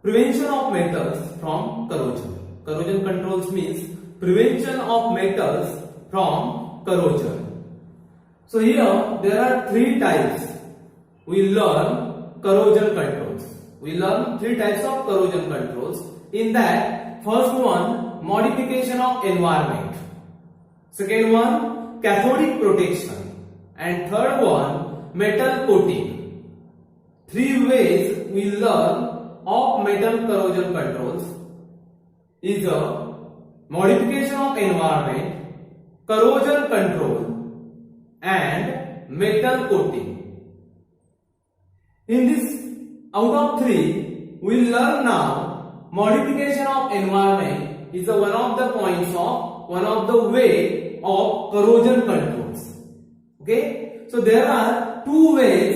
prevention of metals from corrosion. Corrosion controls means prevention of metals from corrosion. So here there are three types. We learn corrosion controls. We learn three types of corrosion controls. In that, first one, modification of environment. Second one, cathodic protection. And third one, metal coating. Three ways we learn of metal corrosion controls is a modification of environment, corrosion control, and metal coating. In this, out of three, we learn now modification of environment is one of the points of one of the way of corrosion controls. Okay, so there are two ways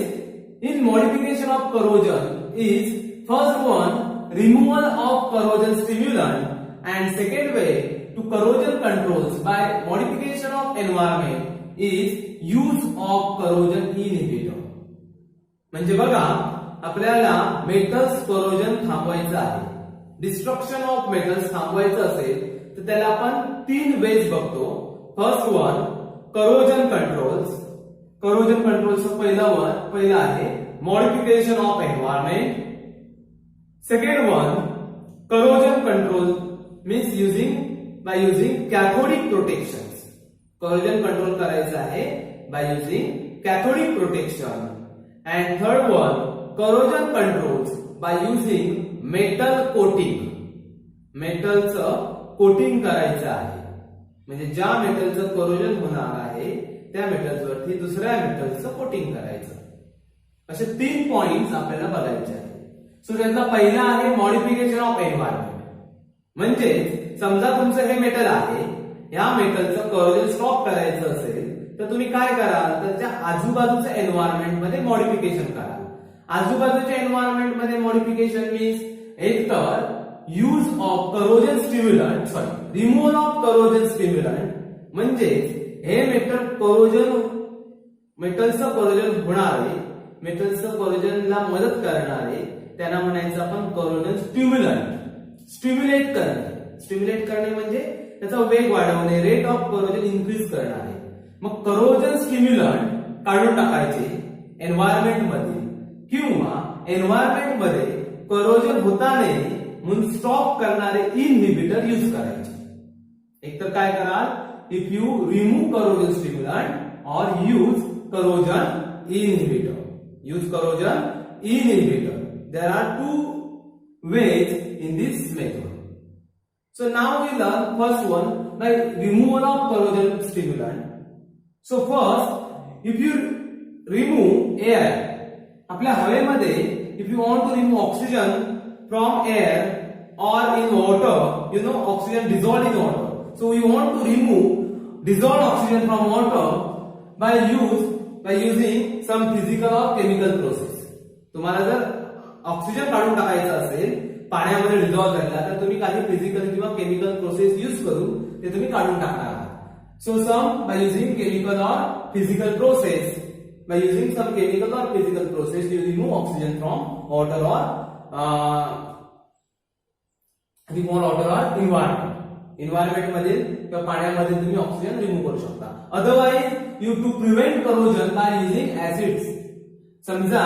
in modification of corrosion. Is first one, removal of corrosion stimulant, and second way to corrosion controls by modification of environment is use of corrosion inhibitor. म्हणजे बघा, आपल्याला metals corrosion थांबवायचं आहे, destruction of metals थांबवायचं असेल तर त्याला आपण तीन वेज बघतो. First one, corrosion controls. Corrosion कंट्रोलचं पहिलं आहे modification of environment. Second one, corrosion control means by using cathodic protections. Corrosion control करायचं आहे by using cathodic protection. And third one, corrosion controls by using metal coating. मेटलचं coating करायचं आहे, म्हणजे ज्या मेटलचं करोजन होणार आहे त्या मेटल्सवरती दुसऱ्या मेटलचं कोटिंग करायचं. असे तीन पॉइंट्स आपल्याला बघायचे आहेत. सो त्यातला पहिला आहे मॉडिफिकेशन ऑफ एन्व्हायरमेंट. म्हणजे समजा तुमचं हे मेटल आहे, या मेटलचं करोजन स्टॉप करायचं असेल तर तुम्ही काय कराल, तर त्या आजूबाजूच्या एन्व्हायरमेंट मध्ये मॉडिफिकेशन कराल. आजूबाजूच्या एन्व्हायरमेंट मध्ये मॉडिफिकेशन मीन्स एक तर use of corrosion stimulant, removal of corrosion stimulant. म्हणजे हे मेटलचं करोजन होणारे, मेटलचं करोजनला मदत करणारे, त्यांना म्हणायचं आपण करोजन स्टिम्युलंट. स्टिम्युलेट करणे म्हणजे त्याचा वेग वाढवणे, रेट ऑफ करोजन इन्क्रीज करणारे. मग करोजन स्टिम्युलंट काढून टाकायचे एन्व्हायरमेंट मध्ये, किंवा एन्व्हायरमेंट मध्ये करोजन होता नाही म्हणून स्टॉप करणारे इनहिबिटर यूज करायचे. एक तर काय कराल, if you remove corrosion stimulant और use corrosion inhibitor. Use corrosion inhibitor. There are two ways in this method. So now we learn first one by removal of corrosion stimulant. So first, if you remove air, आपल्या हवेमध्ये if you want to remove oxygen from air or in water, you know oxygen dissolved in water. So we want to remove dissolved oxygen from water by using some physical or chemical process. तुम्हाला जर oxygen काढून टाकायचं असेल पाण्यामध्ये dissolve करायला, तर तुम्ही काही फिजिकल किंवा केमिकल प्रोसेस यूज करून ते तुम्ही काढून टाकणार आहात. So some by using chemical or physical process, by using some chemical or physical process you remove oxygen from water और इन्व्हायरमेंट मध्ये किंवा पाण्यामध्ये तुम्ही ऑक्सिजन रिमूव्ह करू शकता. Otherwise you to prevent corrosion by using acids. समजा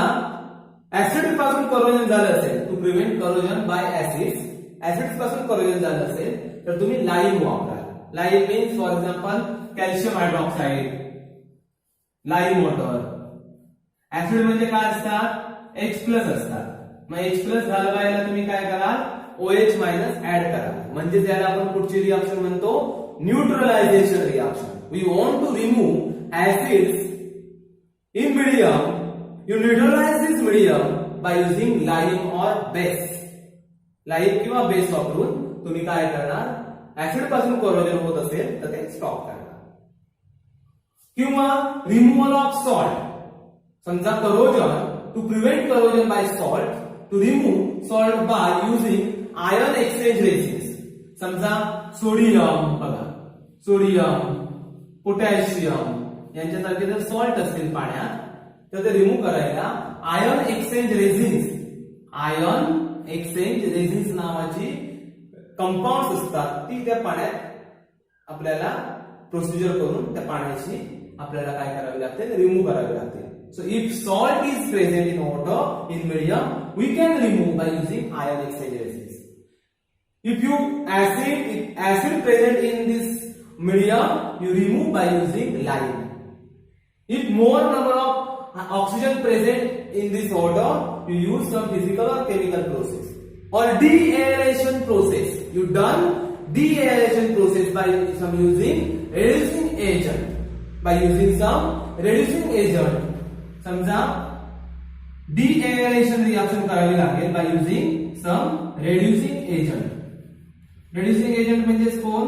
acid पासून corrosion झालं असेल, to prevent corrosion by acids पासून करोजन झालं असेल तर तुम्ही लाईम वापरा. Lime means for example calcium hydroxide, lime water. Acid म्हणजे काय असतात, H+ असतात. मग H+ घालवायला तुम्ही काय कराल, OH- ऍड करा. म्हणजे त्याला आपण पुढची रिएक्शन म्हणतो neutralisation reaction. We want to remove acids in medium. You neutralize this medium by using lime or base. Lime किंवा बेस वापरून तुम्ही काय करणार, ऍसिड पासून करोजन होत असेल तर ते स्टॉप करणार. किंवा रिमूव्हल ऑफ सॉल्ट. समजा corrosion, to prevent corrosion by salt, to remove salt by using ion exchange resins. समजा सोडियम, बघा सोडियम, पोटॅशियम यांच्यासारखे जर सॉल्ट असतील पाण्यात तर ते रिमूव्ह करायला ion exchange resins, ion exchange resins नावाची कंपाऊंड्स असतात ती त्या पाण्यात आपल्याला प्रोसिजर करून त्या पाण्याची आपल्याला काय करावी लागते, रिमूव्ह करावी लागते. So if salt is present in water in medium we can remove by using ion exchange resins. If you acid present in this medium, you remove by using lime. If more number of oxygen present in this water, you use some physical or chemical process or de-aeration process. You done de-aeration process by some using reducing agent. By using some reducing agent. समजा de-aeration reaction करावी लागेल by using some reducing agent. Reducing agent म्हणजेच कोण,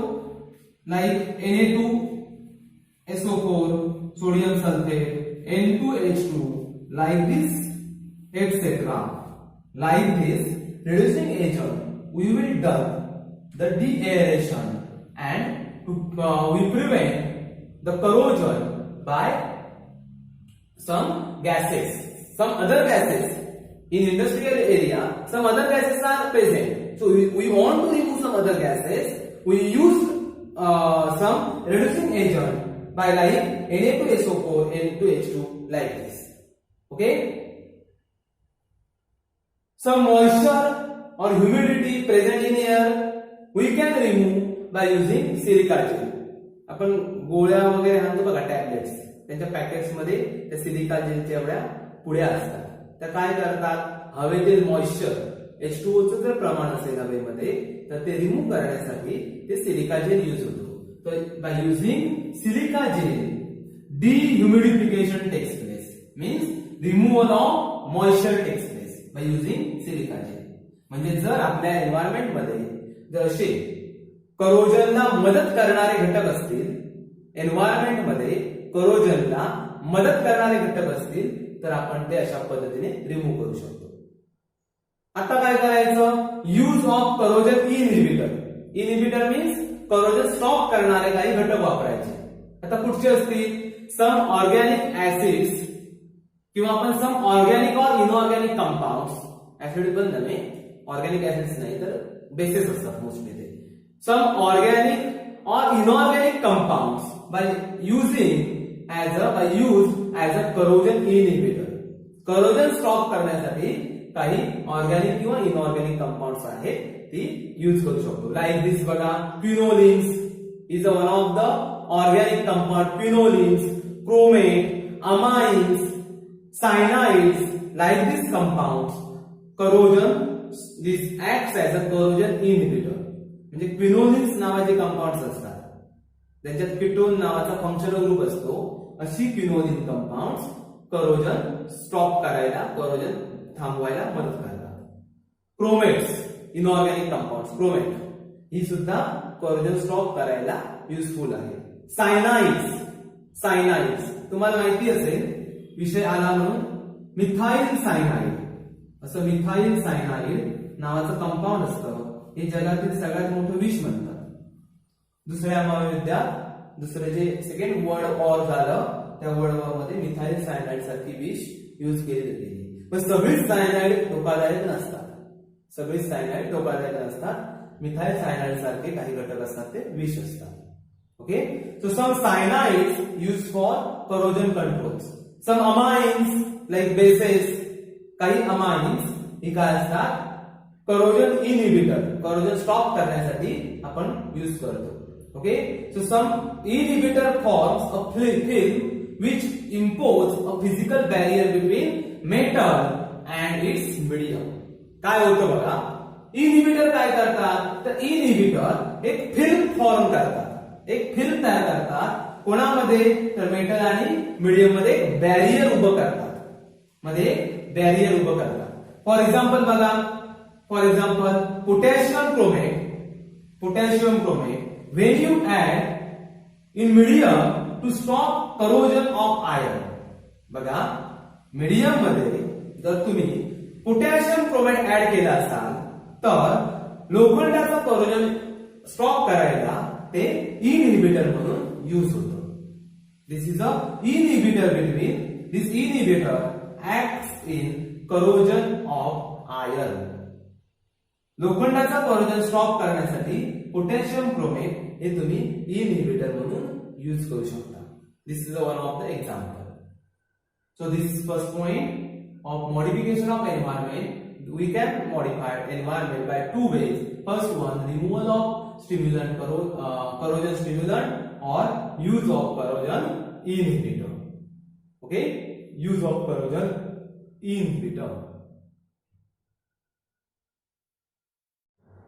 like Na2SO4, sodium sulfate, N2H2, like this, etc. Like this reducing agent, we will do the de-aeration and we prevent the corrosion by some gases, some other gases. In industrial area, some other gases are present. So we want to remove some other gases. We use some reducing agent by like Na2SO4, N2H2 like this. Okay. Some moisture or humidity present in air we can remove by using silica gel. आपण गोळ्या वगैरे आणतो बघा tablets, त्यांच्या packets मध्ये त्या silica जेलच्या एवढ्या पुड्या असतात. त्या काय करतात, हवेतील मॉइश्चर H2O चं जर प्रमाण असेल हवेमध्ये तर ते रिमूव्ह करण्यासाठी ते सिलिका जेल यूज होतो. तर by using silica gel dehumidification takes place, means removal of moisture takes place by using silica gel. म्हणजे जर आपल्या एन्व्हायरमेंट मध्ये जर असे करोजनला मदत करणारे घटक असतील, एन्व्हायरमेंट मध्ये करोजनला मदत करणारे घटक असतील तर आपण ते अशा पद्धतीने रिमूव्ह करू शकतो. आता काय करायचं, use of corrosion inhibitor. Inhibitor means corrosion stop करणारे काही घटक वापरायचे. आता कुठचे असतील, सम ऑर्गॅनिक ऍसिड्स किंवा आपण सम ऑर्गॅनिक और इनऑर्गॅनिक कंपाऊंड्स. ऍसिड पण नव्हे, ऑर्गॅनिक ऍसिड्स नाही तर बेसिस असतात मोस्टली ते. सम ऑर्गॅनिक और inorganic compounds by using by use as a corrosion inhibitor. Corrosion stop करण्यासाठी काही ऑर्गॅनिक किंवा इनऑर्गॅनिक कंपाऊंड्स आहेत ती यूज करू शकतो. लाईक दिस बघा, quinolines is one of the organic compound. Quinolines, chromate, amines, cyanides, like this compounds corrosion this acts as a corrosion inhibitor. म्हणजे quinolines नावाचे कंपाऊंड्स असतात, त्यांच्यात कीटोन नावाचा फंक्शनल ग्रुप असतो. अशी क्विनोलिन कंपाऊंड्स करोजन स्टॉप करायला, corrosion थांबवायला मदत करतात. क्रोमेट्स, इनऑर्गॅनिक कंपाऊंड्स, क्रोमेट ही सुद्धा करोजन स्टॉप करायला युजफुल आहे. सायनाइड्स, सायनाइड्स तुम्हाला माहिती असेल, विषय आला म्हणून मिथाइल सायनाइड. असं मिथाइल सायनाइड नावाचं कंपाऊंड असतं. हे जगातील सगळ्यात मोठं विष म्हणतात. दुसऱ्या महायुद्धात दुसरं जे सेकंड वर्ल्ड वॉर झालं त्या वर्ल्ड वॉर मध्ये मिथाइल सायनाइड सारखी विष यूज केली जाते. पण सगळीच सायनाइड धोकादायक नसतात, सगळीच सायनाइड धोकादायक नसतात. मिथाइल सायनाइड सारखे काही घटक असतात ते विष असतात. Okay, so some cyanides use for corrosion control. Some amines like bases, काही अमाइन्स ही काय असतात, करोजन इनहिबिटर, करोजन स्टॉप करण्यासाठी आपण यूज करतो. Okay, so some inhibitor forms a film which impose a physical barrier between metal and its medium. काय होतं बघा, इनहिबिटर काय करतात, तर इनहिबिटर एक फिल्म फॉर्म करतात, एक फिल्म तयार करतात. कोणामध्ये, तर मेटल आणि मीडियम मध्ये बॅरियर उभं करतात, मध्ये बॅरियर उभं करतात. फॉर एक्झाम्पल बघा, for example potassium chromate, potassium chromate when you add in medium to stop corrosion of iron. बघा, मीडियम मध्ये जर तुम्ही पोटॅशियम क्रोमेट ऍड केला असाल तर लोखंडाचं करोजन स्टॉप करायला ते इनहिबिटर म्हणून यूज होतं. This is a inhibitor between, this inhibitor acts in corrosion of iron. लोखंडाचा करोजन स्टॉप करण्यासाठी पोटॅशियम क्रोमेट हे तुम्ही इनहिबिटर म्हणून यूज करू शकता. This is one of the example. So this is first point of modification of environment. We can modify environment by two ways. First one, removal of stimulant, corrosion stimulant, or use of corrosion inhibitor. Okay, use of corrosion inhibitor.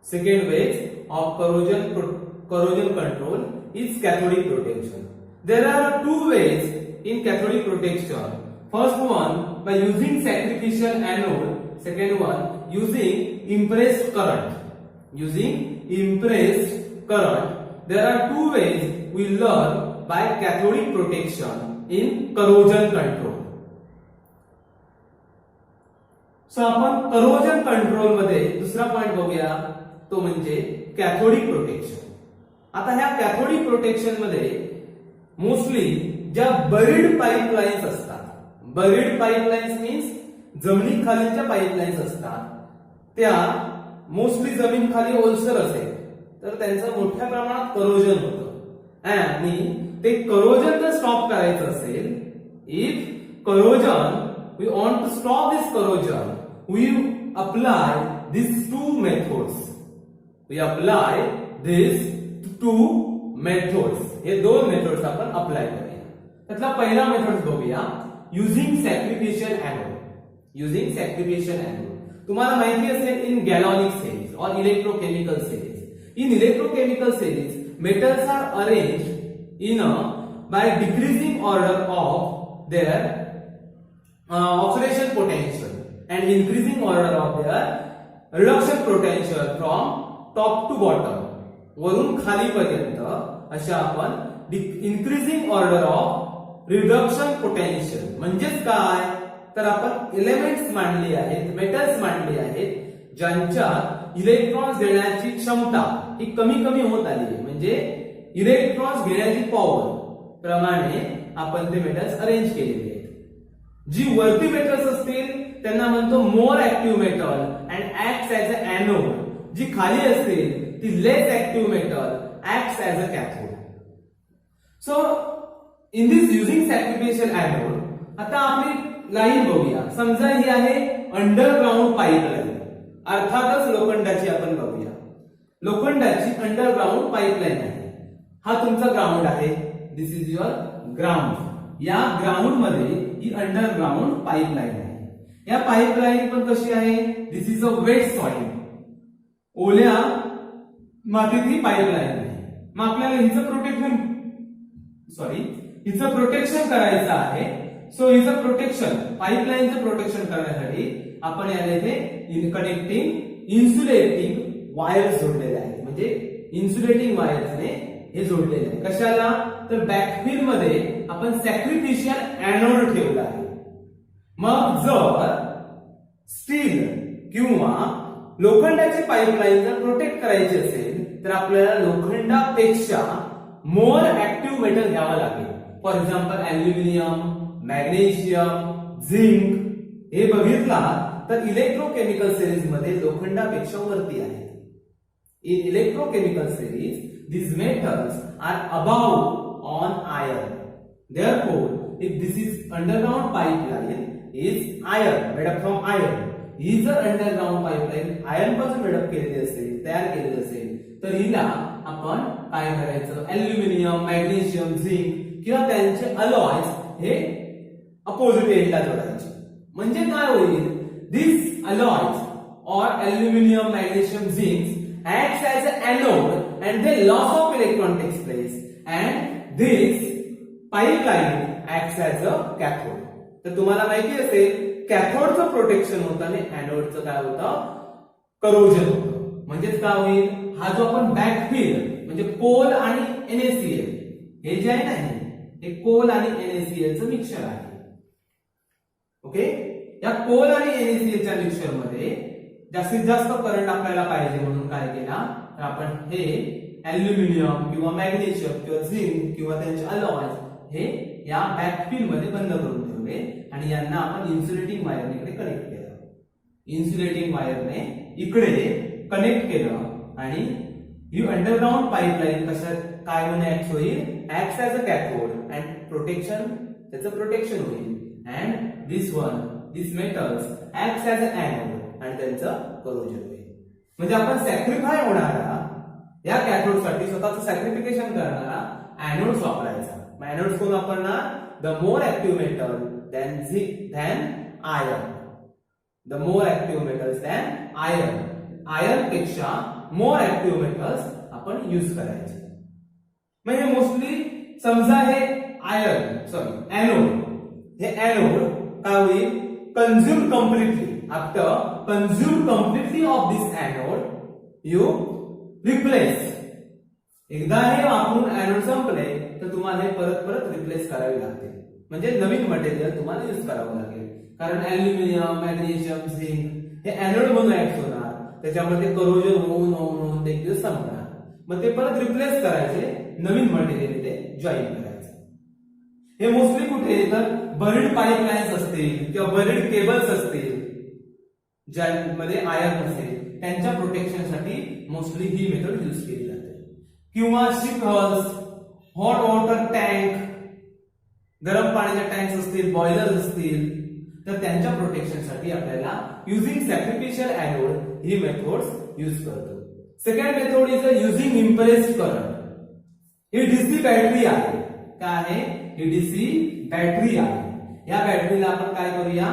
Second way of corrosion control is cathodic protection. There are two ways in cathodic protection. First one, by using sacrificial anode. Second one, using impressed current. Using impressed current. There are two ways we learn by cathodic protection in corrosion control. So आपण corrosion control मध्ये दुसरा point बघूया, तो म्हणजे cathodic protection. आता ह्या cathodic protection मध्ये mostly ज्या बरीड पाईपलाईन्स असतात, बरीड पाईपलाईन्स मीन्स जमिनीखालीच्या पाईपलाईन्स असतात, त्या मोस्टली जमीन खाली ओलसर असेल तर त्यांचं मोठ्या प्रमाणात करोजन होतं. आणि ते करोजन जर स्टॉप करायचं असेल, if corrosion we want to stop this corrosion, we apply this two methods. We apply this two methods. हे दोन मेथड्स आपण अप्लाय करूया. त्यातला पहिला मेथड बघूया, using sacrificial anode. Using sacrificial anode तुम्हाला माहिती असेल इन गॅलॉनिक सेरीज और electrochemical series. In electrochemical series metals are arranged in by decreasing order of their oxidation potential and increasing order of their reduction potential from top to bottom. वरून खाली पर्यंत अशा आपण increasing order of reduction potential म्हणजेच काय, तर आपण elements मांडले आहेत, मेटल्स मांडले आहेत, ज्यांच्यात इलेक्ट्रॉन्स देण्याची क्षमता ही कमी कमी होत आली आहे. म्हणजे इलेक्ट्रॉन्स घेण्याची पॉवर प्रमाणे आपण ते मेटल्स अरेंज केलेले आहेत. जी वरती मेटल्स असतील त्यांना म्हणतो more active metal and acts as a anode. जी खाली असतील ती less active metal acts as a cathode. So in this using sacrificial anode, आता आपली लाईन बघूया. समजा ही आहे अंडरग्राउंड पाईपलाईन. अर्थातच लोखंडाची आपण बघूया. लोखंडाची अंडरग्राउंड पाईपलाईन आहे. हा तुमचा ग्राउंड आहे. दिस इज युअर ग्राउंड. या ग्राउंड मध्ये ही अंडरग्राउंड पाईपलाईन आहे. या पाईपलाईन पण कशी आहे, दिस इज अ वेट सॉइल. ओल्या मातीत ही पाईपलाईन आहे. मग आपल्याला हिचं प्रोटेक्शन करायचं आहे. सो हिचं प्रोटेक्शन, पाईपलाईनचं प्रोटेक्शन करण्यासाठी आपण याला इथे कनेक्टिंग इन्सुलेटिंग वायर्स जोडलेले आहेत. म्हणजे इन्सुलेटिंग वायर्सने हे जोडलेले आहे. कशाला, तर बॅकफिल मध्ये आपण सॅक्रिफिशियल एनोड ठेवला आहे. मग जर स्टील किंवा लोखंडाची पाईपलाईन जर प्रोटेक्ट करायची असेल तर आपल्याला लोखंडापेक्षा मोर ऍक्टिव्ह मेटल घ्यावं लागेल. For example aluminium, magnesium, zinc. हे बघितला तर इलेक्ट्रोकेमिकल सिरीज मध्ये लोखंडापेक्षा वरती आहे. In electrochemical series these metals are above on iron. Therefore, if this is underground pipeline is iron, made up from iron. ही जर अंडरग्राउंड पाईपलाईन आयर्न पासून made up केलेली असेल, तयार केलेली असेल, तर हिला आपण काय करायचं, अल्युमिनियम, मॅग्नेशियम, झिंक किंवा त्यांचे अलॉयज हे अपोजिट एंडला जोडायचे. म्हणजे काय होईल, दिस अलॉयज और aluminium, magnesium, zinc acts as an anode and the loss of electron takes place and this pipeline acts as a cathode. तर तुम्हाला माहिती असेल कॅथोडचं प्रोटेक्शन होतं आणि एनोडचं काय होतं, करोजन होतं. म्हणजेच काय होईल, हा जो आपण बॅकफिल म्हणजे कोल आणि NaCl हे जे आहे ना, हे कोल आणि NaCl चं मिक्सचर आहे. ओके, या कोल आणि NaCl च्या मिक्सचर मध्ये जास्तीत जास्त करंट आपल्याला पाहिजे म्हणून काय केला, तर आपण हे अल्युमिनियम किंवा मॅग्नेशियम किंवा झिंक किंवा त्यांचे अलॉयज हे या बॅकफिल मध्ये बंद करून ठेवले आणि यांना आपण इन्सुलेटिंग वायरने इकडे कनेक्ट केलं. इन्सुलेटिंग वायरने इकडे कनेक्ट केलं आणि ही अंडरग्राउंड पाईपलाईन कशा काय म्हणून ऍक्ट होईल, act as a cathode and protection, त्याचं प्रोटेक्शन होईल. And this metals act as a anode आणि त्यांचं करोजन होईल. म्हणजे आपण सॅक्रिफाय होणारा या कॅथोड साठी स्वतःचं सॅक्रिफिकेशन करणारा एनोड्स वापरायचा. एनोड्स कोण वापरणार? The more active metal than iron. The more active metals than iron. Iron पेक्षा मोर ऍक्टिव्ह मेटल्स आपण यूज करायचे. म्हणजे मोस्टली समजा हे एनोड, हे एनोड काय होईल? Consume completely. After consume completely of this anode you replace. एकदा हे वापरून एनोड संपले तर तुम्हाला हे परत परत रिप्लेस करावे लागते. म्हणजे नवीन मटेरियल तुम्हाला यूज करावं लागेल. कारण अल्युमिनियम, मॅग्नेशियम, झिंक हे एनोड म्हणून ऍक्ट होणार, त्याच्यामध्ये करोजन होऊन ते एक दिवस संपणार. मग ते परत रिप्लेस करायचे, नवीन मटेरियल ते जॉईन करायचं. हे मोस्टली कुठे तर बरीड पाईपलाईन्स असतील किंवा बरीड केबल्स असतील ज्यामध्ये आयर्न असेल, त्यांच्या प्रोटेक्शनसाठी मोस्टली ही मेथड यूज केली जाते. किंवा ship halls, hot water tank, गरम पाण्याच्या टँक्स असतील, बॉयलर असतील, तर त्यांच्या प्रोटेक्शनसाठी आपल्याला युजिंग सॅक्रिफिशियल एनोड ही मेथड्स यूज करतो. Second method is using impressed current. He DC battery आहे. काय आहे? ही डीसी बॅटरी आहे. या बॅटरीला आपण काय करूया?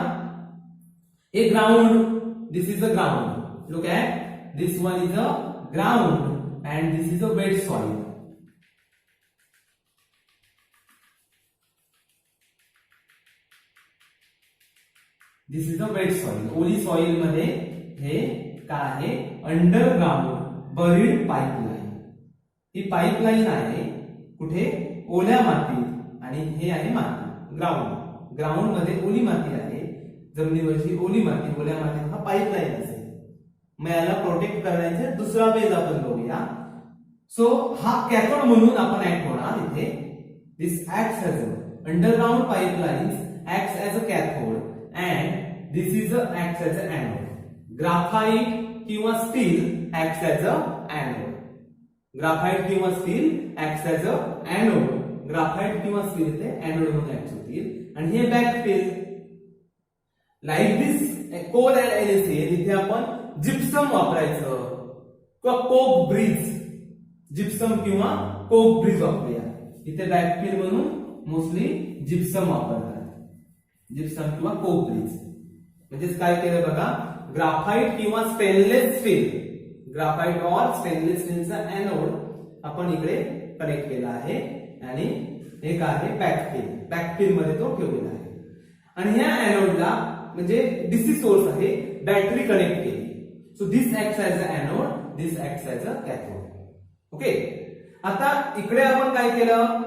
हे ground, this is a ground. Look at this one is a ground and this is a wet soil. This is a wet soil. ओली सॉइल मध्ये हे काय आहे? Underground buried pipeline. ही पाईपलाईन आहे कुठे? ओल्या मातीत. आणि हे आहे माती, ग्राउंड. ग्राउंड मध्ये ओली माती आहे, जमिनीवरची ओली माती, ओल्या मातीत हा पाईपलाईन असेल. मग याला प्रोटेक्ट करण्याचे दुसरा वेज आपण बघूया. सो हा कॅथोड म्हणून आपण ऍक्ट होणार इथे. This acts as underground pipelines acts as a cathode and this is acts as an anode. Graphite किंवा steel acts as a anode. Graphite किंवा steel acts as a anode. Graphite किंवा steel ते anode म्हणून act होतील. आणि हे backfill like this coal and NaCl. इथे आपण जिप्सम वापरायचं किंवा कोक ब्रिज, जिप्सम किंवा कोक ब्रिज वापरूया. इथे बॅकफिल म्हणून मोस्टली जिप्सम वापरतात. जिप्सम किंवा कोक ब्रिज. म्हणजेच काय केलं बघा, ग्राफाइट किंवा स्टेनलेस स्टील, ग्राफाइट और स्टेनलेस स्टीलचा एनोड आपण इकडे कनेक्ट केला आहे. आणि हे काय आहे? बॅकफिल. बॅकफिल मध्ये तो ठेवलेला आहे. आणि ह्या एनोडला म्हणजे डीसी सोर्स आहे, बॅटरी कनेक्ट केली. So this acts as a anode, this acts as a cathode. Okay. आता इकडे आपण काय केलं?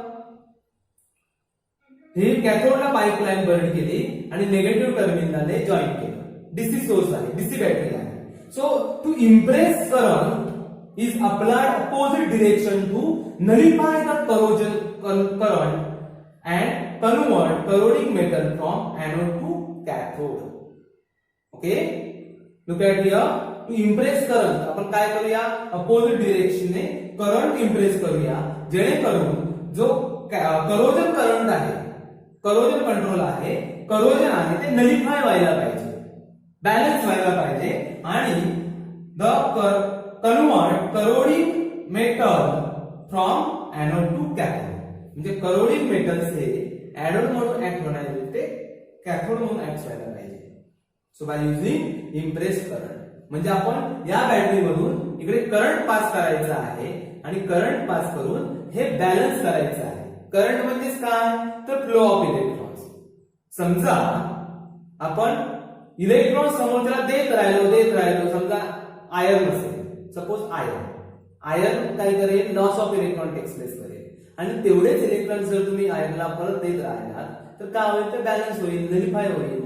हे कॅथोडला पाईपलाईन बर्न केली आणि निगेटिव्ह टर्मिनलने जॉईन केलं. डीसी सोर्स आहे, डीसी बॅटरी आहे. So to impress current is applied opposite direction to nullify the corrosion current and convert corroding metal from anode to cathode. Okay. Look at here. To impress current आपण काय करूया? Opposite डिरेक्शनने current impress करूया, जेणेकरून जो corrosion current आहे, corrosion control आहे, corrosion आहे ते नलिफाय व्हायला पाहिजे, बॅलन्स व्हायला पाहिजे. आणि the convert corroding metal from anode to cathode. म्हणजे करोडिंग मेटल्स हे एनोड म्हणून ऍक्ट होण्याचे ते कॅथोड म्हणून ऍक्ट व्हायला पाहिजे. So by using impressed current म्हणजे आपण या बॅटरी मधून इकडे करंट पास करायचा आहे आणि करंट पास करून हे बॅलन्स करायचं आहे. करंट म्हणजेच काय? तर फ्लो ऑफ इलेक्ट्रॉन्स. समजा आपण इलेक्ट्रॉन समोरच्याला देत राहिलो, समजा आयर्न असेल, सपोज आयर्न काय करेल? Loss of electron takes place करेल. आणि तेवढेच इलेक्ट्रॉन जर तुम्ही आयर्नला परत देत राहिलात तर काय होईल? तर बॅलन्स होईल, नलिफाय होईल.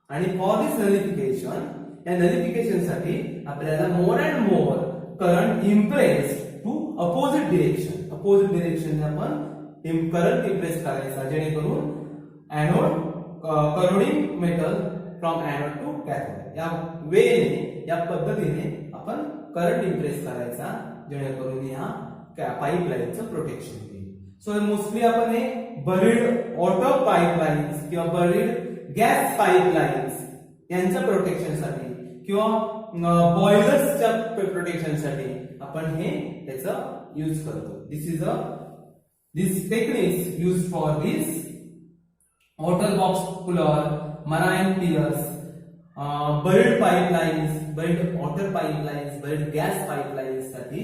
आणि फॉर दिस नलिफिकेशन, या नलिफिकेशन साठी आपल्याला more and more current impress to opposite direction. Opposite direction आपण करंट इम्प्रेस करायचा, जेणेकरून anode corroding metal from anode to cathode या वेने, या पद्धतीने आपण करंट इम्प्रेस करायचा, जेणेकरून या पाईपलाईनचं प्रोटेक्शन होईल. सो मोस्टली आपण हे बरीड वॉटर पाईपलाईन्स किंवा बरीड गॅस पाईपलाईन्स यांच्या प्रोटेक्शनसाठी किंवा बॉयलर्सच्या प्रोटेक्शनसाठी आपण हे त्याचा यूज करतो. This techniques use for this water box cooler, marine piers, buried pipelines, buried water pipelines, buried gas pipelines साठी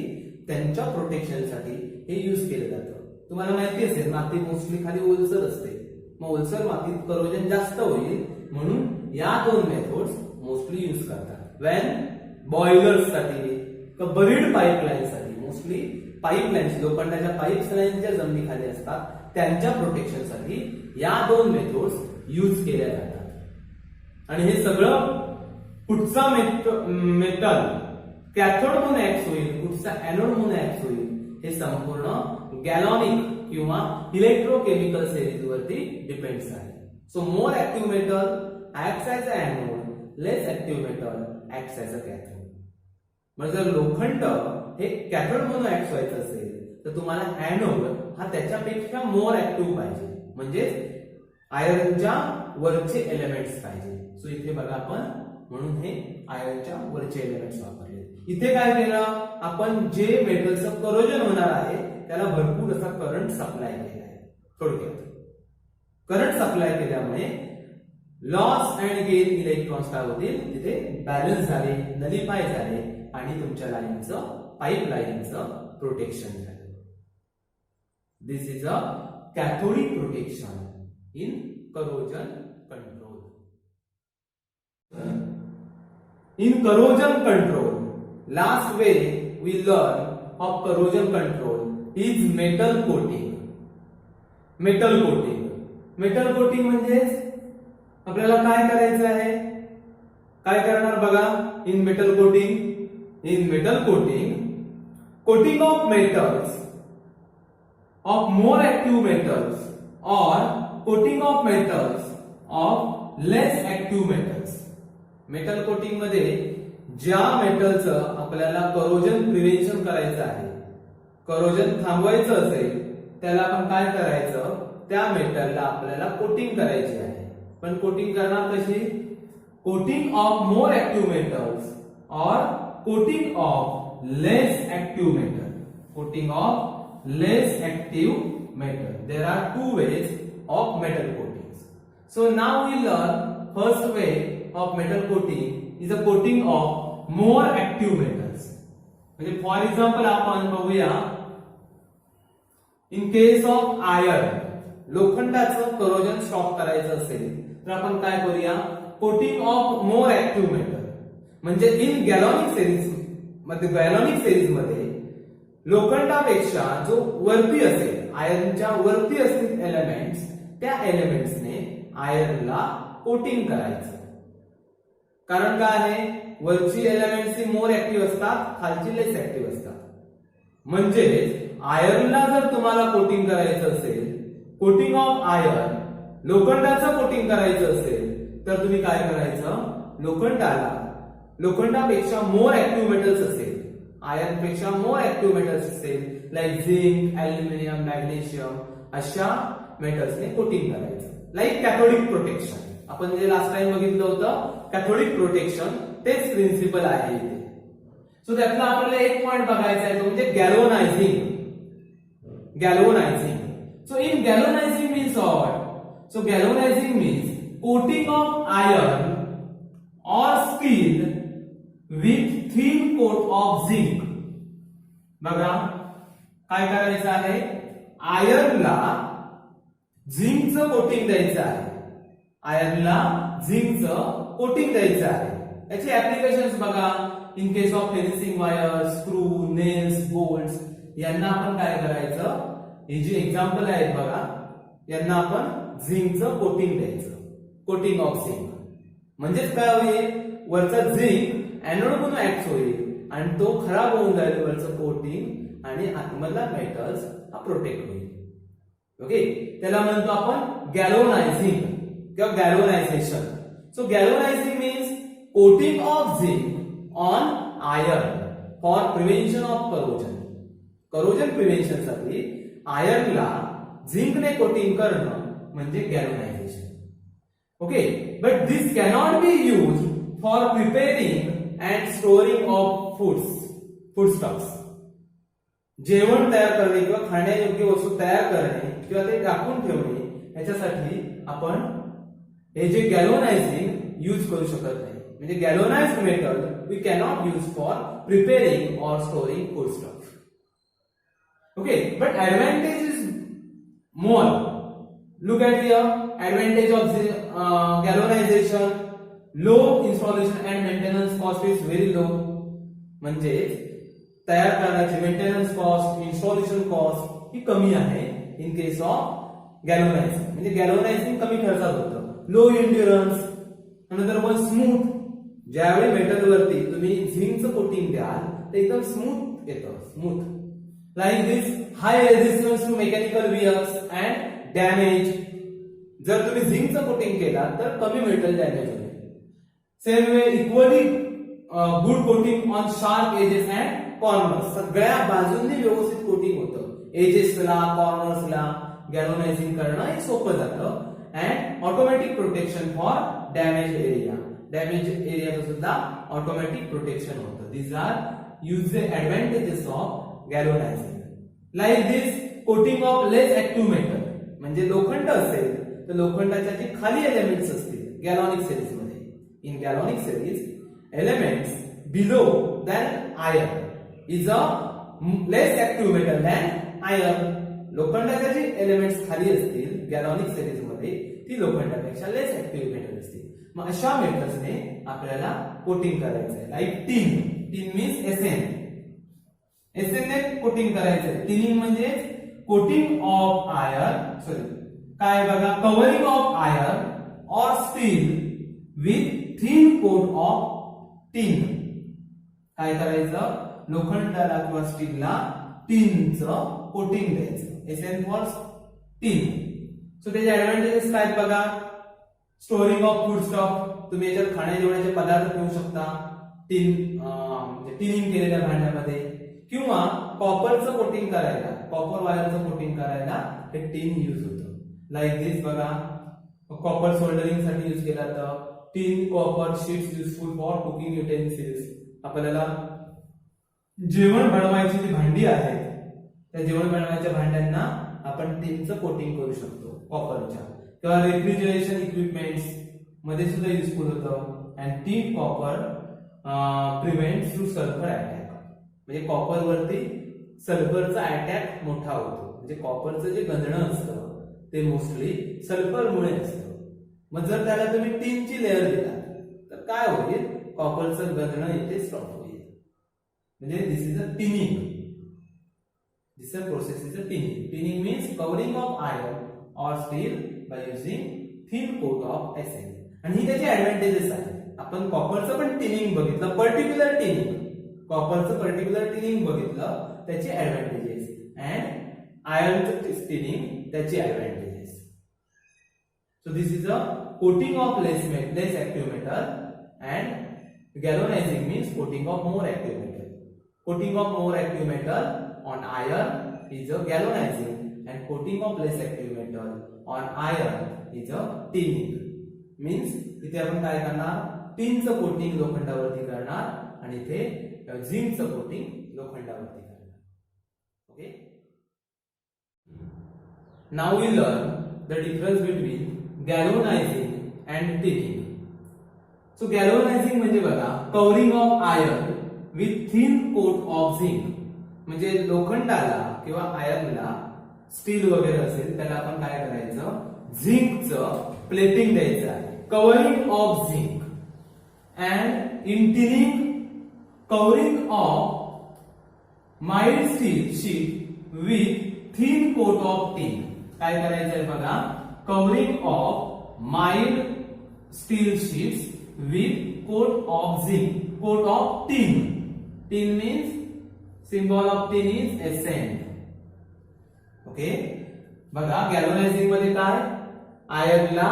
त्यांच्या प्रोटेक्शनसाठी हे यूज केलं जातं. तुम्हाला माहिती असेल माती मोस्टली खाली ओलसर असते, मग ओलसर मातीत करोजन जास्त होईल म्हणून या दोन मेथड्स मोस्टली यूज करतात. वेन बॉयलर्स साठी किंवा बरीड पाईपलाईन साठी मोस्टली पाईपलाईन्स लोखंडाच्या पाईप्स लाईन ज्या जमिनीखाली असतात त्यांच्या प्रोटेक्शनसाठी या दोन मेथड्स यूज केल्या जातात. आणि हे सगळं कुठचा मेटल कॅथोड म्हणून ऍक्ट होईल, कुठचा एनोड म्हणून ऍक्ट होईल, हे संपूर्ण गॅलॉनिक किंवा इलेक्ट्रोकेमिकल सिरीज वरती डिपेंड्स आहे. So more active metal acts as a anode, less active metal acts as a cathode. म्हणजे जर लोखंड हे कॅथोड म्हणून ऍक्ट व्हायचं असेल तर तुम्हाला एनोड हा त्याच्यापेक्षा मोर ऍक्टिव्ह पाहिजे, म्हणजे आयर्नच्या वरचे एलिमेंट्स पाहिजे. सो इथे बघा आपण म्हणून हे आयर्नच्या वरचे एलिमेंट्स वापरले. इथे काय केलं आपण, जे मेटलचं करोजन होणार आहे त्याला भरपूर असा करंट सप्लाय केला आहे. थोडक्यात करंट सप्लाय केल्यामुळे लॉस अँड गेन इलेक्ट्रॉन्स काय होतील, तिथे बॅलन्स झाले, नलिफाय झाले आणि तुमच्या लाईनचं पाईप लाईनचं प्रोटेक्शन झालं. This is a cathodic protection in corrosion control. In corrosion control, last way we learn of corrosion control is metal coating. Metal coating, metal coating म्हणजे आपल्याला काय करायचं आहे, काय करणार बघा. In metal coating, coating of metals of more active metals or coating of metals of less active metals. Metal coating मध्ये ज्या मेटलचं आपल्याला करोजन प्रिव्हेन्शन करायचं आहे, करोजन थांबवायचं असेल, त्याला आपण काय करायचं, त्या मेटलला आपल्याला कोटिंग करायची आहे. पण कोटिंग करणार कशी, coating of more active metals और coating of less active metal. Coating of less active metal. There are two ways of metal coatings. So now we learn first way of metal coating is a coating of more active metals. म्हणजे for example आपण बघूया, in case of iron, लोखंडाचं corrosion stop करायचं असेल तर आपण काय करूया, coating of more active metal. म्हणजे इन गॅलॉनिक सिरीज मध्ये लोखंडापेक्षा जो वरती असेल, आयर्नच्या वरती असतील एलिमेंट्स, त्या एलिमेंट्सने आयर्नला कोटिंग करायचं. कारण काय आहे, वरची एलिमेंट्स ही मोर ऍक्टिव्ह असतात, खालची लेस ऍक्टिव्ह असतात. म्हणजे आयर्नला जर तुम्हाला कोटिंग करायचं असेल, कोटिंग ऑफ आयर्न, लोखंडाचं कोटिंग करायचं असेल तर तुम्ही काय करायचं, लोखंडापेक्षा मोर ऍक्टिव्ह मेटल्स असेल, आयर्न पेक्षा मोर ऍक्टिव्ह मेटल्स असेल, लाईक झिंक, अल्युमिनियम, मॅग्नेशियम, अशा मेटल्सने कोटिंग करायचं. लाईक कॅथोडिक प्रोटेक्शन, आपण जे लास्ट टाइम बघितलं होतं कॅथोडिक प्रोटेक्शन, तेच प्रिन्सिपल आहे इथे. सो त्यातला आपल्याला एक पॉइंट बघायचा आहे, तो म्हणजे galvanizing. So in galvanizing means what, so galvanizing means coating of iron और steel with thin coat of zinc. बघा काय करायचं आहे, आयर्नला झिंकचं कोटिंग द्यायचं आहे, याची ऍप्लिकेशन्स बघा. In case of finishing wire, screw, nails, bolts, यांना आपण काय करायचं, हे जे एक्झाम्पल आहेत बघा, यांना आपण झिंकचं कोटिंग द्यायचं, कोटिंग ऑफ झिंक. म्हणजेच काय होईल, वरचा झिंक एनोड म्हणून ऍक्ट होईल आणि तो खराब होऊन जाईल वरचं कोटिंग, आणि आतमधला मेटल्स हा प्रोटेक्ट होईल. ओके, त्याला म्हणतो आपण गॅल्व्हनायझिंग किंवा galvanization. So galvanizing means coating of zinc on iron. For prevention of corrosion. Corrosion prevention साठी आयर्नला झिंकने कोटिंग करणं म्हणजे galvanization. Okay, but this cannot be used for preparing and storing of foodstocks. जेवण तयार करणे किंवा खाण्यायोग्य वस्तू तयार करणे किंवा ते टाकून ठेवणे याच्यासाठी आपण हे जे गॅल्व्हनायझिंग यूज करू शकत नाही. म्हणजे galvanized metal we cannot use for preparing or storing foodstocks. Okay, but advantage is more. Look at here, advantage of galvanization, low installation and maintenance cost is very low. म्हणजे तयार करण्याची मेंटेनन्स कॉस्ट, इन्स्टॉलेशन कॉस्ट ही कमी आहे in case of गॅल्व्हनायझिंग. म्हणजे गॅल्व्हनायझिंग कमी खर्चात होतं. Low endurance, another one smooth. ज्यावेळी मेटल वरती तुम्ही झिंकचं कोटिंग द्याल तर एकदम स्मूथ येतं, smooth. Like this, high resistance to mechanical wears and damage. जर तुम्ही झिंकचं कोटिंग केला तर कमी मेटल डॅमेज होईल. Same way equally good coating on sharp edges and corners. सगळ्या बाजूंनी व्यवस्थित कोटिंग होतं. एजेसला, कॉर्नर्सला गॅल्व्हनायझिंग करणं हे सोपं जातं. And automatic protection for damage area. Damage एरियाचं सुद्धा ऑटोमॅटिक प्रोटेक्शन होतं. These are use advantages of galvanizing. Like this, coating of less active metal. म्हणजे लोखंड असेल तर लोखंडाच्या जे खाली एलिमेंट्स असतील गॅल्व्हॅनिक सेरीज मध्ये, in galvanic series elements below than iron is a less active metal than iron. लोखंडाच्या जे एलिमेंट्स खाली असतील गॅल्व्हॅनिक सेरीज मध्ये ती लोखंडापेक्षा लेस ऍक्टिव्ह मेटल असतील. मग अशा मेटल्सने आपल्याला कोटिंग करायचं आहे. Like tin. Tin means SN. SN ने कोटिंग करायचंय. टिनिंग म्हणजे कोटिंग ऑफ आयर्न, सॉरी काय बघा, covering of iron or steel with thin coat of tin. काय करायचं, लोखंडाला किंवा स्टीलला टीनचं कोटिंग द्यायचं. SN for tin. सो त्याचे ऍडव्हान्टेजेस काय बघा. Storing of food stock. तुम्ही याच्यात खाण्या जेवणाचे पदार्थ ठेवू शकता टिनिंग केलेल्या भांड्यामध्ये. किंवा कॉपरचं कोटिंग करायला, कॉपर वायरचं कोटिंग करायला हे टीन यूज होतं. लाईक दिस बघा, कॉपर सोल्डरिंग साठी यूज केला तर tin copper sheets useful for cooking utensils. आपल्याला जेवण बनवायची जी भांडी आहेत त्या जेवण बनवायच्या भांड्यांना आपण टीनचं कोटिंग करू शकतो कॉपरच्या. किंवा रेफ्रिजरेशन इक्विपमेंट्स मध्ये सुद्धा युजफुल होतं. And tin copper prevents through sulphur attack. म्हणजे कॉपर वरती सल्फरचा अटॅक मोठा होतो. म्हणजे कॉपरचं जे गंजणं असतं ते मोस्टली सल्फरमुळे असतं. मग जर त्याला तुम्ही टीनची लेअर दिला तर काय होईल, कॉपरचं गंजणं इथे स्टॉप होईल. म्हणजे this is a tinning. This process is a tinning. Tinning means covering of iron or steel by using thin coat of SN. आणि ही त्याची ऍडव्हान्टेजेस आहेत. आपण कॉपरचं पण टिनिंग बघितलं, पर्टिक्युलर टिनिंग, कॉपरचं पर्टिक्युलर टिनिंग बघितलं, त्याची ऍडव्हान्टेजेस. अँड आयर्नचं टिनिंग त्याची advantages. So this is a coating of less active metal and galvanizing means coating of more active metal. Coating of more active metal on iron is a galvanizing and coating of less active metal on iron is a tinning. Means इथे आपण काय करणार, टीनचं coating लोखंडावरती करणार आणि इथे झिंकचं coating लोखंडावरती करणार. Okay, now we learn the difference between galvanizing and tinning. So galvanizing म्हणजे बघा, covering of iron with thin coat of zinc. म्हणजे लोखंडाला किंवा आयर्नला स्टील वगैरे असेल त्याला आपण काय करायचं, झिंकचं प्लेटिंग द्यायचं आहे. Covering of zinc. And in tinning, covering of mild steel sheet with thin coat of tin. काय करायचंय बघा, covering of mild steel sheets with coat of zinc, coat of tin. Tin means symbol of tin is SN. Okay, बघा galvanizing मध्ये काय, आयर्नला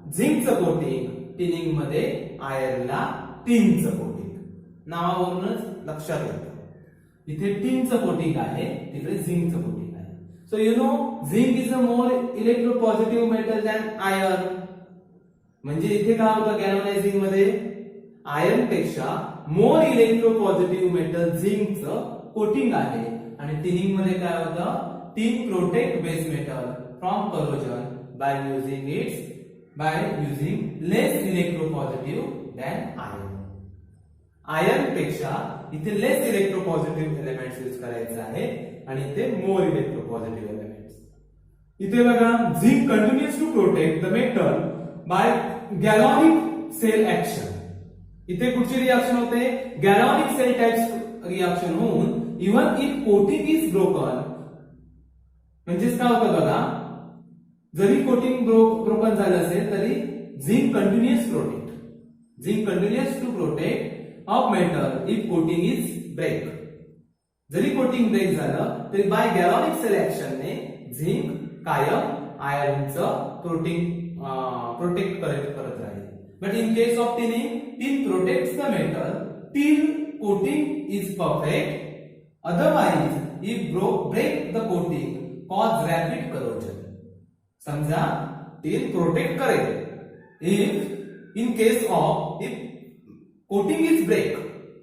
झिंकचं coating, tinning मध्ये आयर्नला टीनचं coating. नावावरूनच लक्षात येतं. इथे टिनचं कोटिंग आहे, तिकडे झिंकचं कोटिंग आहे. So you know zinc is a more electropositive metal than iron. म्हणजे इथे काय होतं गॅल्व्हनायझिंग मध्ये आयर्न पेक्षा मोर इलेक्ट्रोपॉझिटिव्ह मेटल झिंकचं कोटिंग आहे. आणि टिनिंग मध्ये काय होतं, tin protect base metal from corrosion by using less electropositive than iron. Iron पेक्षा इथे लेस इलेक्ट्रोपॉझिटिव्ह एलिमेंट्स यूज करायचे आहे आणि इथे मोर इलेक्ट्रोपॉझिटिव्ह एलिमेंट्स. इथे बघा zinc continues to protect the metal by galvanic cell action. इथे कुठची रिएक्शन होते, गॅल्व्हॅनिक सेल टाइप्स रिएक्शन होऊन even if coating is broken, म्हणजेच काय होतं बघा, जरी कोटिंग ब्रोकन झालं असेल तरी zinc continuous to protect of metal if coating is break. जरी कोटिंग ब्रेक झालं तरी बाय गॅल्व्हॅनिक सेल ऍक्शनने झिंक कायम आयर्नचं प्रोटेक्ट करत राहील. But in case of tinning, tin protects the metal till coating is perfect. Otherwise if break the coating cause rapid corrosion. समजा tin protect करेल if in case of if coating is break.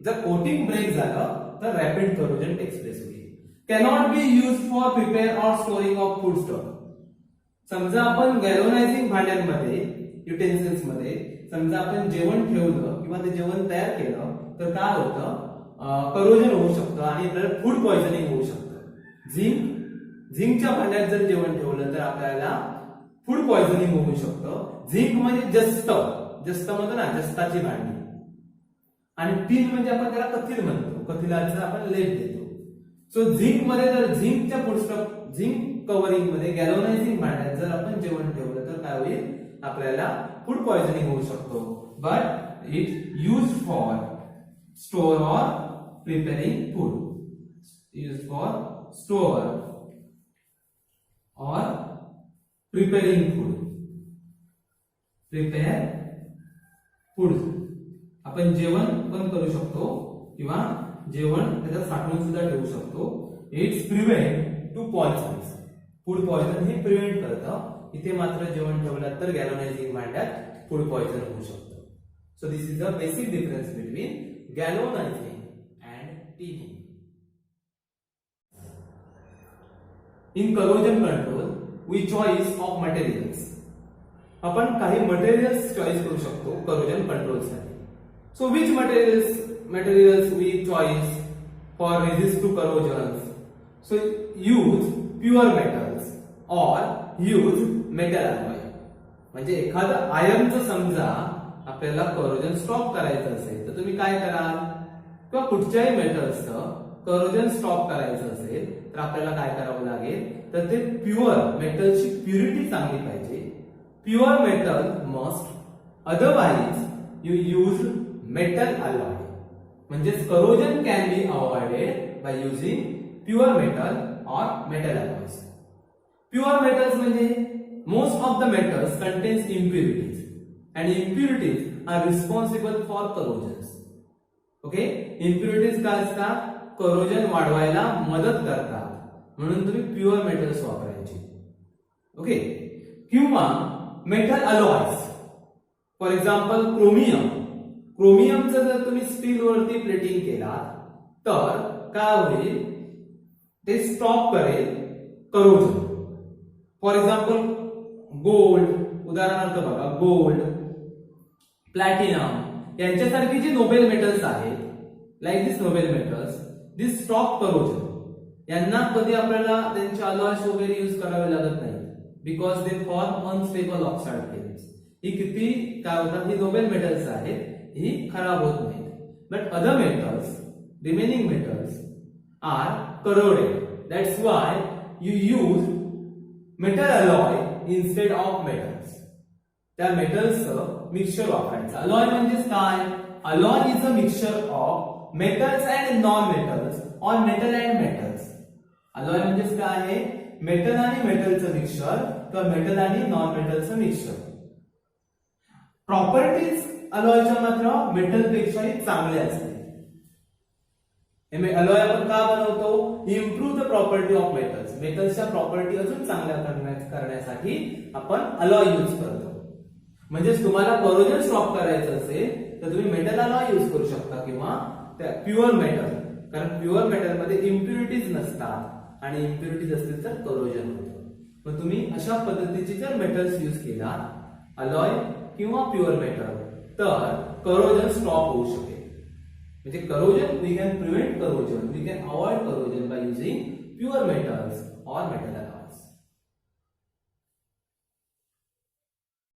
जर coating break झालं तर rapid corrosion text place होईल. Cannot be use for prepare और storing of food stock. समजा आपण गॅल्व्हनायझिंग भांड्यांमध्ये, युटेन्सिल्स मध्ये समजा आपण जेवण ठेवलं किंवा ते जेवण तयार केलं तर काय होतं, करोजन होऊ शकतं आणि फूड पॉइझनिंग होऊ शकतं. झिंकच्या भांड्यात जर जेवण ठेवलं तर आपल्याला फूड पॉइझनिंग होऊ शकतं. झिंक म्हणजे जस्त म्हणतो ना, जस्ताची भांडी. आणि टिन म्हणजे आपण त्याला कथील म्हणतो, कथिलाचं आपण लेप देतो. सो झिंक मध्ये जर झिंक कव्हरिंग मध्ये गॅल्व्हनायझिंग भांड्यात जर आपण जेवण ठेवलं तर काय होईल, आपल्याला फूड पॉइझनिंग होऊ शकतो. But it use for store or preparing food. Use for store or preparing food. Prepare food आपण जेवण पण करू शकतो किंवा जेवण त्याच्यात साठवून सुद्धा ठेवू शकतो. It's prevent to poisons. Food poison हे प्रिव्हेंट करतं. इथे मात्र जेवण ठेवलं तर गॅल्व्हनायझिंग भांड्यात फूड पॉइझन होऊ शकतं. So this is the basic difference between galvanizing and tinning. In corrosion control we choice of materials. आपण काही मटेरियल्स चॉईस करू शकतो करोजन कंट्रोल साठी. So which materials we choice for resist to corrosions? So use pure metals or use metal alloy. म्हणजे एखादं आयर्नचं समजा आपल्याला corrosion stop करायचं असेल तर तुम्ही काय कराल, किंवा कुठच्याही मेटल्सचं करोजन स्टॉप करायचं असेल तर आपल्याला काय करावं लागेल, तर ते प्युअर मेटलची प्युरिटी चांगली पाहिजे. Pure metal must, otherwise you use metal alloy. म्हणजे corrosion can be avoided by using pure metal or metal alloys. Pure metals म्हणजे most of the metals contains impurities and impurities are responsible for corrosions. Okay, impurities काय असतात, corrosion वाढवायला मदत करतात, म्हणून तुम्ही pure metals वापरायचे. ओके, किंवा metal alloys, for example chromium. क्रोमियमचं जर तुम्ही स्टील वरती प्लेटिंग केला तर काय होईल, ते स्टॉप करेल करोजन. फॉर एक्झाम्पल गोल्ड, उदाहरणार्थ बघा, गोल्ड, प्लॅटिनम यांच्यासारखी जी नोबेल मेटल्स आहेत, लाईक दिस नोबेल मेटल्स, दिस स्टॉप करोजन. यांना कधी आपल्याला त्यांचे अलॉयज वगैरे यूज करावे लागत नाही, because they form unstable oxide films. ही किती काय होतात, ही नोबेल मेटल्स आहेत, ही खराब होत नाहीत. But other metals, remaining metals are corroded. That's why you use metal alloy instead of metals. त्या मेटल्सचं मिक्सचर वापरायचं. अलॉय म्हणजेच काय, alloy is a mixture of metals and non metals or metal and metals. Alloy म्हणजेच काय आहे, metal आणि मेटलचं मिक्सचर किंवा मेटल आणि नॉन मेटलचं मिक्सचर. प्रॉपर्टीज अलॉयच्या मात्र मेटल पेक्षाही चांगले असते. अलॉय आपण का बनवतो? Improve the property of metals. मेटल्सच्या property अजून चांगल्या करण्यासाठी आपण अलॉय यूज करतो. म्हणजेच तुम्हाला करोजन स्टॉप करायचं असेल तर तुम्ही मेटल अलॉय यूज करू शकता किंवा प्युअर मेटल, कारण प्युअर मेटल मध्ये इम्प्युरिटीज नसतात आणि इम्प्युरिटीज असतील तर करोजन होतं. मग तुम्ही अशा पद्धतीचे जर मेटल्स यूज केला, अलॉय किंवा प्युअर मेटल, तर करोजन स्टॉप होऊ शकेल. म्हणजे corrosion, we can prevent corrosion, we can avoid corrosion by using pure metals और मेटल अलॉय.